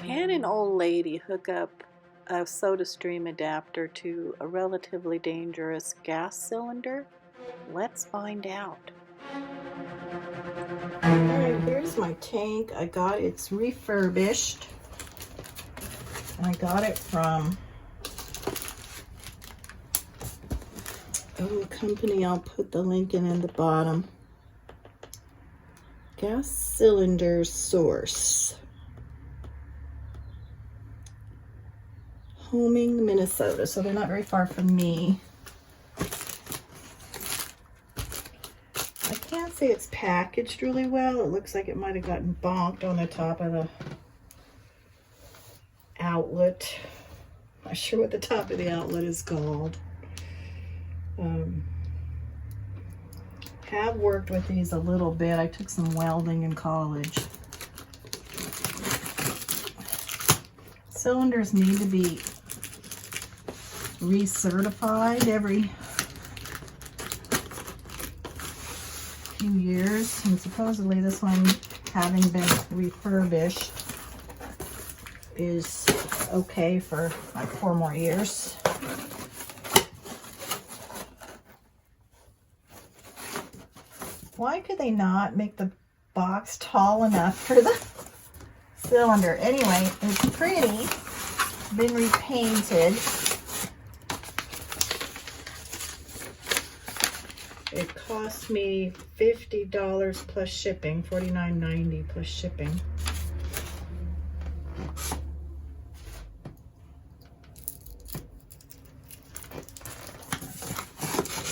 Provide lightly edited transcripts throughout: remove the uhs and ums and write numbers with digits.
Can an old lady hook up a SodaStream adapter to a relatively dangerous gas cylinder? Let's find out. Alright, here's my tank. I got it's refurbished. I got it from a company. I'll put the link in the bottom. Gas cylinder source. Homing, Minnesota. So they're not very far from me. I can't say it's packaged really well. It looks like it might have gotten bonked on the top of the outlet. I'm not sure what the top of the outlet is called. Have worked with these a little bit. I took some welding in college. Cylinders need to be recertified every few years, and supposedly this one, having been refurbished, is okay for like 4 more years. Why could they not make the box tall enough for the cylinder? Anyway, it's pretty. Been repainted. It cost me $50 plus shipping, $49.90 plus shipping.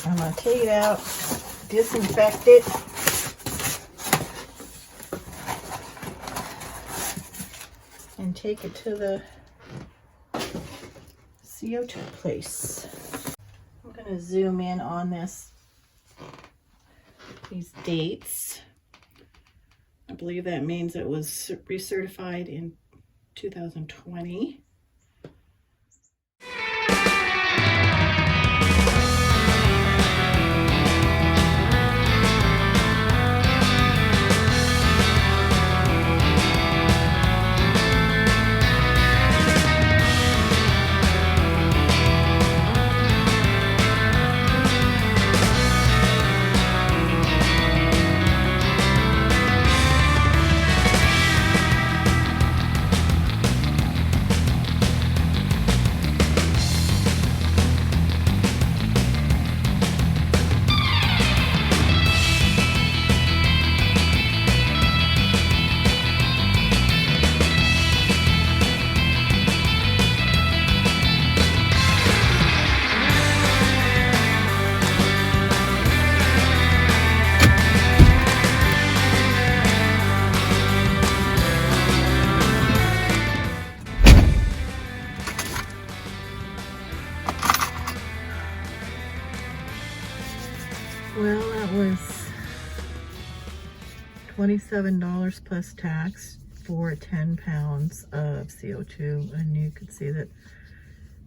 I'm going to take it out, disinfect it. And take it to the CO2 place. I'm going to zoom in on these dates. I believe that means it was recertified in 2020. Well, that was $27 plus tax for 10 pounds of CO2, and you could see that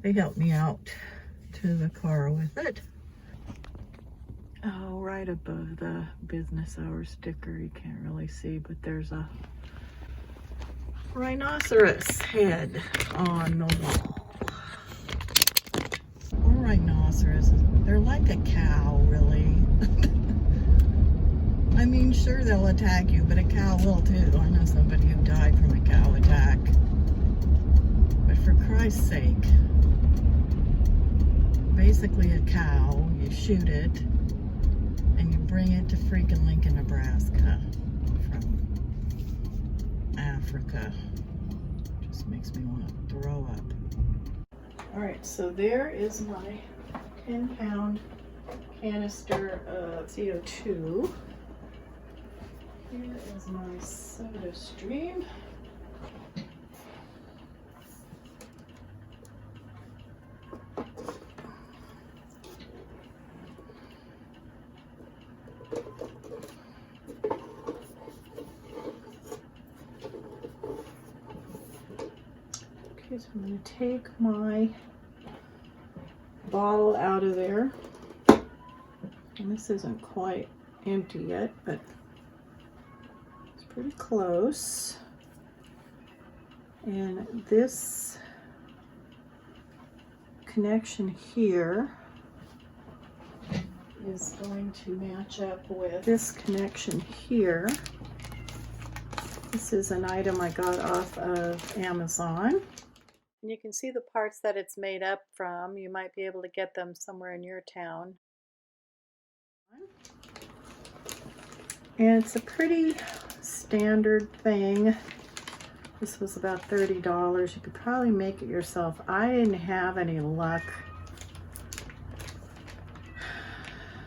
they helped me out to the car with it. Oh, right above the business hour sticker, you can't really see, but there's a rhinoceros head on the wall. Or rhinoceroses, they're like a cow, really. I mean, sure, they'll attack you, but a cow will too. I know somebody who died from a cow attack. But for Christ's sake, basically a cow, you shoot it, and you bring it to freaking Lincoln, Nebraska from Africa. Just makes me want to throw up. Alright, so there is my 10-pound canister of CO2. Here is my SodaStream. Okay, so I'm going to take my bottle out of there. And this isn't quite empty yet, but it's pretty close. And this connection here is going to match up with this connection here. This is an item I got off of Amazon. And you can see the parts that it's made up from. You might be able to get them somewhere in your town. And it's a pretty standard thing. This was about $30. You could probably make it yourself. I didn't have any luck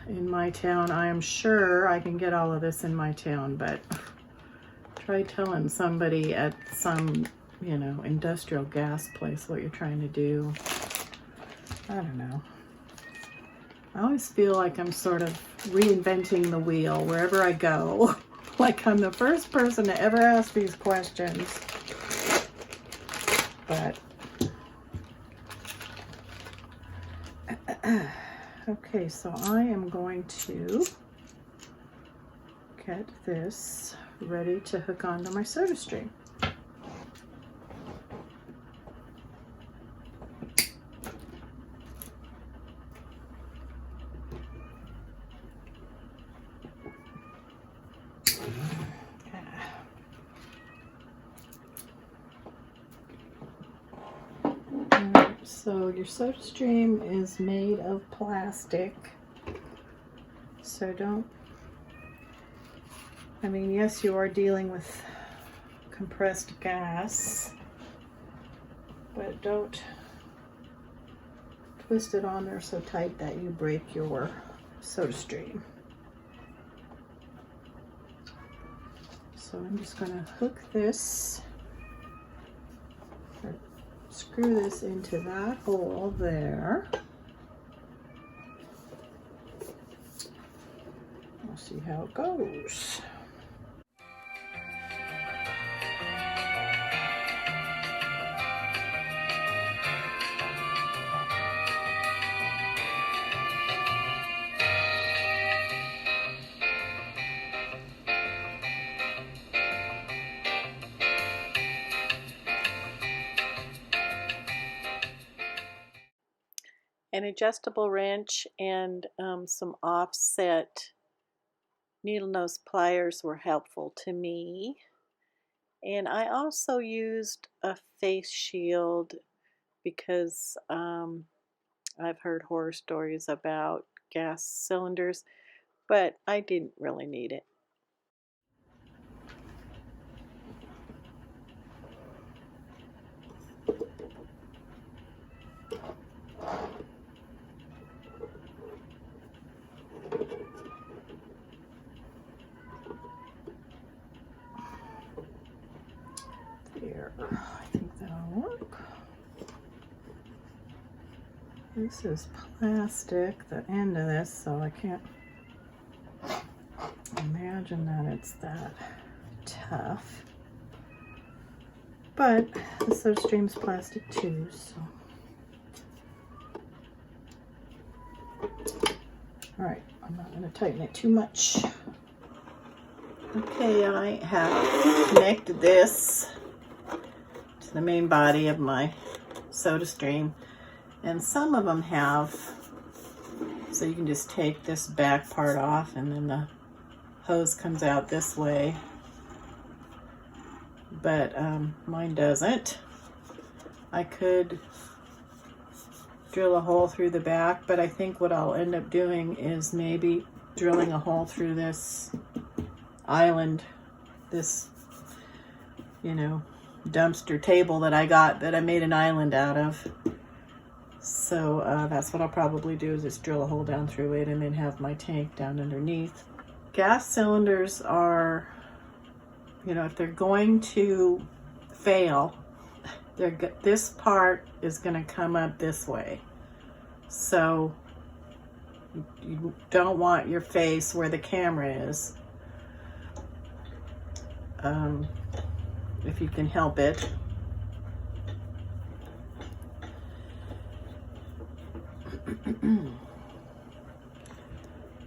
in my town. I am sure I can get all of this in my town, but try telling somebody at some, you know, industrial gas place what you're trying to do. I don't know. I always feel like I'm sort of reinventing the wheel wherever I go. Like I'm the first person to ever ask these questions. But okay, so I am going to get this ready to hook onto my soda stream. So your soda stream is made of plastic, so don't, I mean, yes, you are dealing with compressed gas, but don't twist it on there so tight that you break your soda stream. So I'm just going to hook this, or screw this into that hole there. We'll see how it goes. An adjustable wrench and some offset needle nose pliers were helpful to me. And I also used a face shield because I've heard horror stories about gas cylinders, but I didn't really need it. There, I think that'll work. This is plastic, the end of this, so I can't imagine that it's that tough. But the soda stream's plastic too, so. Alright, I'm not going to tighten it too much. Okay, I have connected this to the main body of my soda stream. And some of them have, so you can just take this back part off and then the hose comes out this way. But mine doesn't. I could drill a hole through the back, but I think what I'll end up doing is maybe drilling a hole through this island, this, you know, dumpster table that I got that I made an island out of. So that's what I'll probably do, is just drill a hole down through it and then have my tank down underneath. Gas cylinders are, you know, if they're going to fail, this part is going to come up this way. So you don't want your face where the camera is, if you can help it.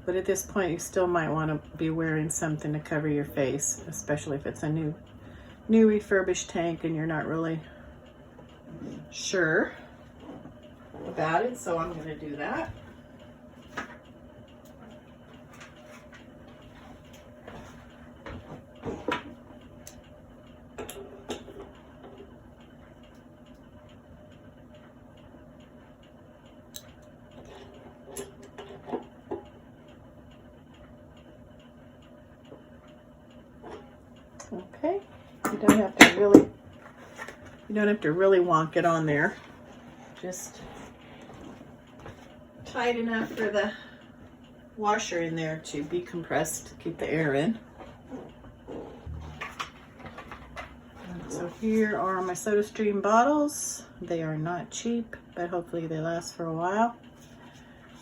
But at this point, you still might want to be wearing something to cover your face, especially if it's a new new refurbished tank and you're not really sure about it, so I'm going to do that. Okay, you don't have to really wonk it on there. Just tight enough for the washer in there to be compressed to keep the air in. And so here are my SodaStream bottles. They are not cheap, but hopefully they last for a while.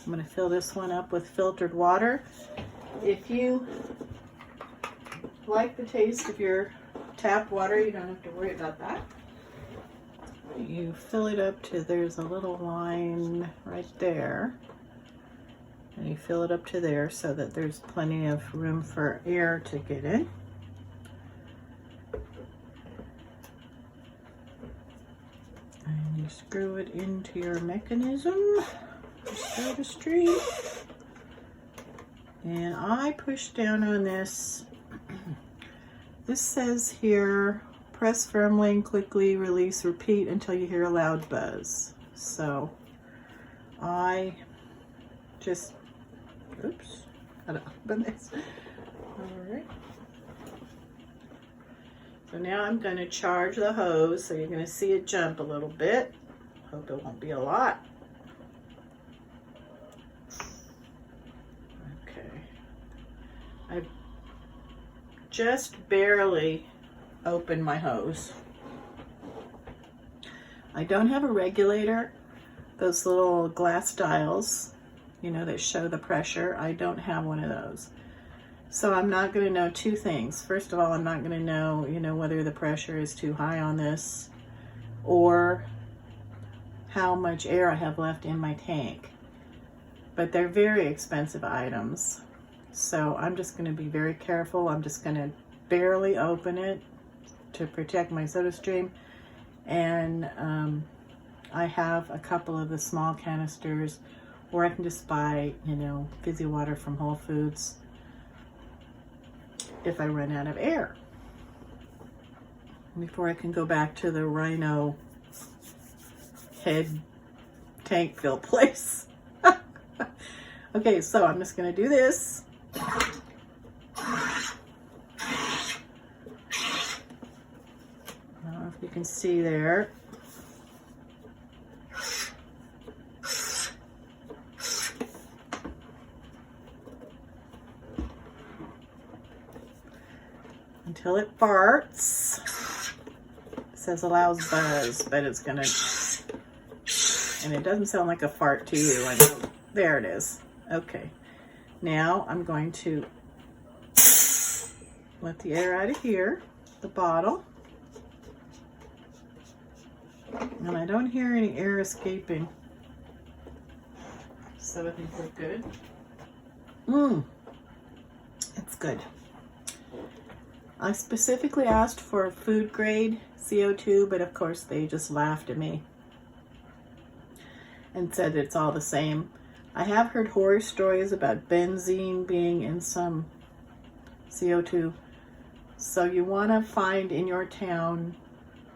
I'm going to fill this one up with filtered water. If you like the taste of your tap water, you don't have to worry about that. You fill it up to, there's a little line right there, and you fill it up to there so that there's plenty of room for air to get in. And you screw it into your mechanism, SodaStream. And I push down on this. This says here, press firmly and quickly, release, repeat until you hear a loud buzz. So I just, oops, gotta open this. All right. So now I'm going to charge the hose, so you're going to see it jump a little bit. Hope it won't be a lot. Okay. I've just barely open my hose. I don't have a regulator, those little glass dials, you know, that show the pressure. I don't have one of those. So I'm not going to know two things. First of all, I'm not going to know, you know, whether the pressure is too high on this or how much air I have left in my tank. But they're very expensive items. So I'm just going to be very careful. I'm just going to barely open it to protect my SodaStream, and I have a couple of the small canisters, or I can just buy, you know, fizzy water from Whole Foods if I run out of air, before I can go back to the Rhino Head tank fill place. Okay, so I'm just going to do this. You can see there. Until it farts. It says allows buzz, but it's gonna, and it doesn't sound like a fart to you. I know. There it is. Okay. Now I'm going to let the air out of here, the bottle. And I don't hear any air escaping, so I think we're good. It's good. I specifically asked for food grade CO2, but of course they just laughed at me and said it's all the same. I have heard horror stories about benzene being in some CO2, so you want to find in your town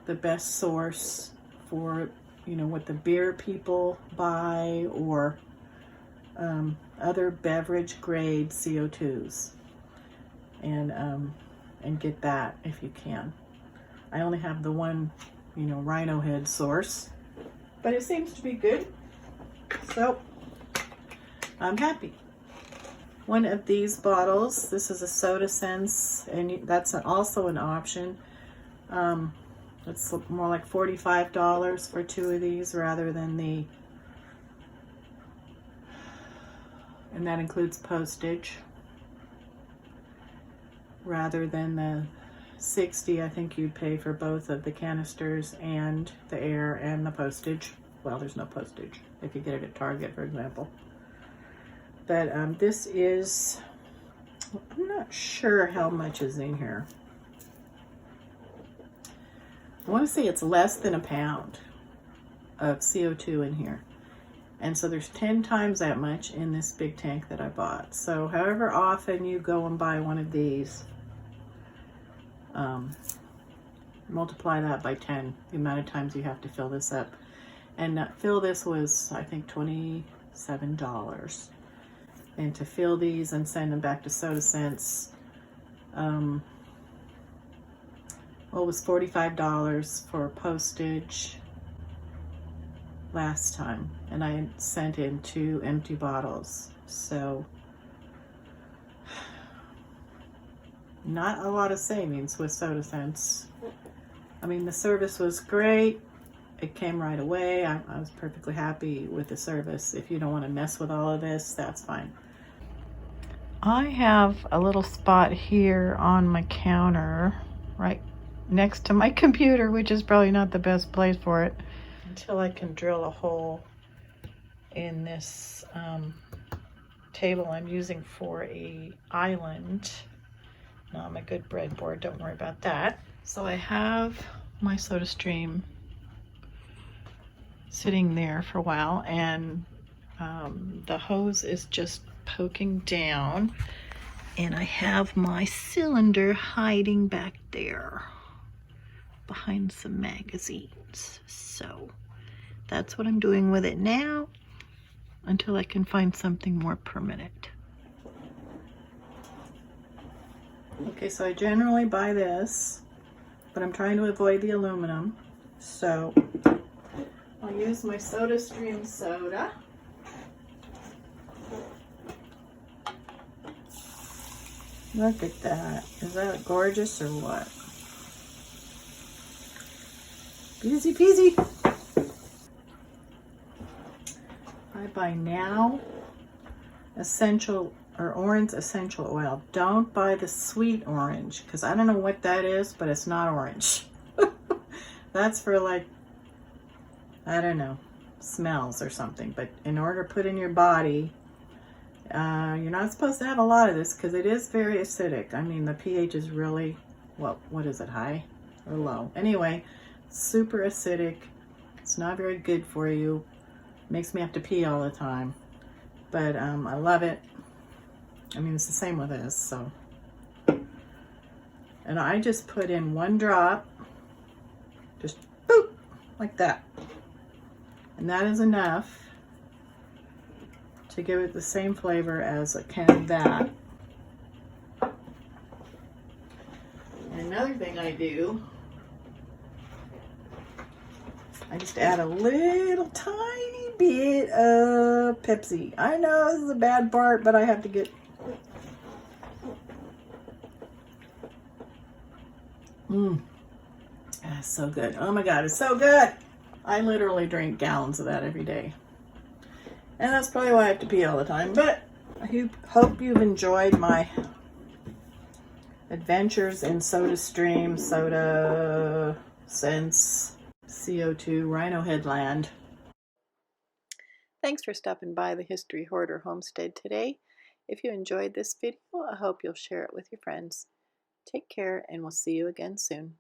the best source for, you know, what the beer people buy, or other beverage grade CO2s, and get that if you can. I only have the one, you know, Rhino Head source, but it seems to be good, so I'm happy. One of these bottles, this is a Soda Sense, and that's also an option. It's more like $45 for two of these rather than the, and that includes postage, rather than the $60 I think you'd pay for both of the canisters and the air and the postage. Well, there's no postage if you get it at Target, for example. But this is, I'm not sure how much is in here. I want to say it's less than a pound of CO2 in here. And so there's 10 times that much in this big tank that I bought. So however often you go and buy one of these, multiply that by 10, the amount of times you have to fill this up. And fill this was, I think, $27. And to fill these and send them back to Soda Sense, well, it was $45 for postage last time, and I sent in 2 empty bottles, so not a lot of savings with Soda Sense. I mean, the service was great. It came right away. I was perfectly happy with the service. If you don't want to mess with all of this, that's fine. I have a little spot here on my counter right next to my computer, which is probably not the best place for it, until I can drill a hole in this table I'm using for a island. Now I'm a good breadboard, don't worry about that. So I have my soda stream sitting there for a while, and the hose is just poking down, and I have my cylinder hiding back there behind some magazines. So that's what I'm doing with it now until I can find something more permanent. Okay, so I generally buy this, but I'm trying to avoid the aluminum. So I'll use my Soda Stream soda. Look at that. Is that gorgeous or what? Easy peasy. I buy Now essential or orange essential oil. Don't buy the sweet orange, because I don't know what that is, but it's not orange. That's for, like, I don't know, smells or something. But in order to put in your body, you're not supposed to have a lot of this because it is very acidic. I mean, the pH is really, well, what is it, high or low? Anyway, super acidic. It's not very good for you. Makes me have to pee all the time. But I love it. I mean, it's the same with this, so. And I just put in 1 drop, just boop, like that. And that is enough to give it the same flavor as a can of that. And another thing I do, I just add a little tiny bit of Pepsi. I know this is a bad part, but I have to get. That's so good. Oh my God, it's so good. I literally drink gallons of that every day. And that's probably why I have to pee all the time. But I hope you've enjoyed my adventures in Soda Stream, Soda Sense, CO2, Rhino Head land. Thanks for stopping by the History Hoarder Homestead today. If you enjoyed this video, I hope you'll share it with your friends. Take care, and we'll see you again soon.